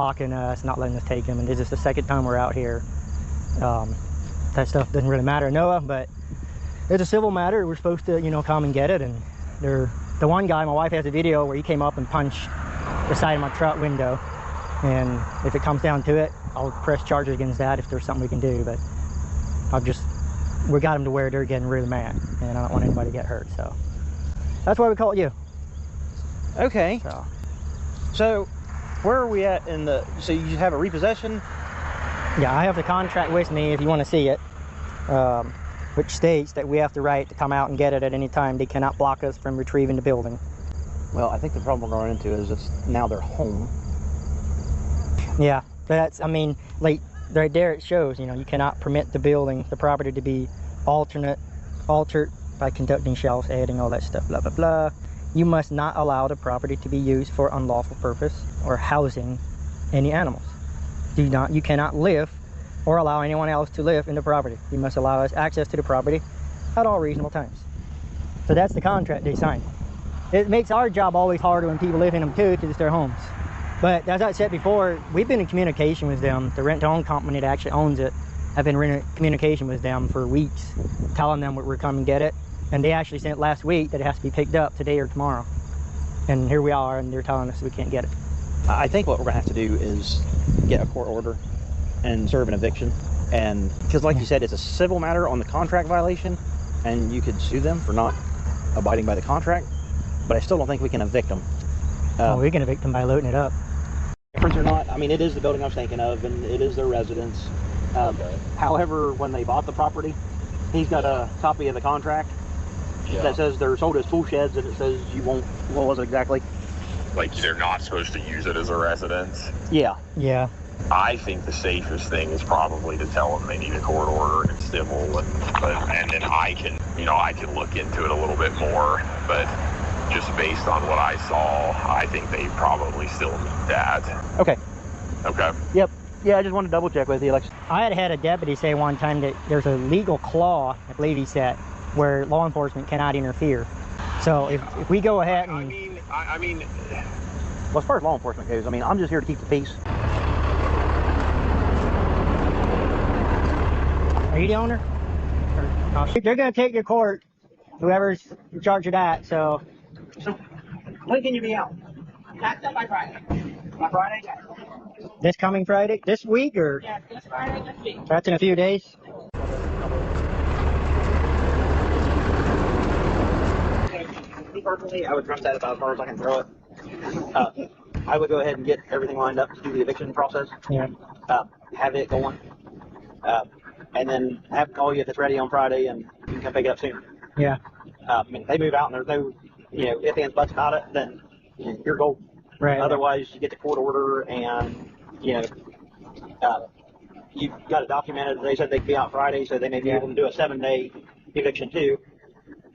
blocking us, not letting us take them, and this is the second time we're out here. That stuff doesn't really matter, Noah, but it's a civil matter. We're supposed to, you know, come and get it. And the one guy, my wife has a video where he came up and punched the side of my truck window, and if it comes down to it, I'll press charges against that if there's something we can do. But we got him to where they're getting really mad, and I don't want anybody to get hurt, so that's why we call it you. Okay. So where are we at in the, so you have a repossession? Yeah, I have the contract with me if you want to see it, which states that we have the right to come out and get it at any time. They cannot block us from retrieving the building. Well, I think the problem we're going into is just now they're home. Yeah, that's, I mean, like right there it shows, you know, you cannot permit the building, the property to be altered by conducting shelves, adding all that stuff, blah, blah, blah. You must not allow the property to be used for unlawful purpose or housing any animals. You cannot live or allow anyone else to live in the property. You must allow us access to the property at all reasonable times. So that's the contract they signed. It makes our job always harder when people live in them too, because it's their homes. But as I said before, we've been in communication with them. The rent-to-own company that actually owns it, I've been in communication with them for weeks, telling them we're coming to get it. And they actually sent last week that it has to be picked up today or tomorrow. And here we are, and they're telling us we can't get it. I think what we're gonna have to do is get a court order and serve an eviction. And because like you said, it's a civil matter on the contract violation, and you could sue them for not abiding by the contract, but I still don't think we can evict them. We can evict them by loading it up. Difference or not, I mean, it is the building I was thinking of, and it is their residence. However, when they bought the property, he's got a copy of the contract that says they're sold as tool sheds, and it says you won't, what was it exactly? Like they're not supposed to use it as a residence. Yeah. Yeah. I think the safest thing is probably to tell them they need a court order and it's civil, and then I can look into it a little bit more. But just based on what I saw, I think they probably still need that. Okay. Okay. Yep. Yeah, I just want to double check with you. Like, I had a deputy say one time that there's a legal clause, I believe he said, where law enforcement cannot interfere. So if we go ahead and... I mean, well, as far as law enforcement goes, I mean, I'm just here to keep the peace. Are you the owner? They're going to take you to court, whoever's in charge of that, so... When can you be out? That's by Friday. By Friday? This coming Friday? This week, or? Yeah, this Friday, this week. That's in a few days? Me personally, I would trust that about as far as I can throw it. I would go ahead and get everything lined up to do the eviction process. Yeah. Have it going. And then have them call you if it's ready on Friday, and you can come pick it up soon. Yeah. I mean, if they move out and there's no, if ands, buts about it, then you're golden. Right. Otherwise, you get the court order, and you've got it documented. They said they could be out Friday, so they may be able to do a 7-day eviction too.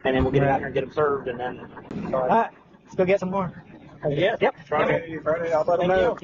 And then we'll get it out here and get them served, and then. All right. Let's go get some more. Yep. Friday, I'll let them know.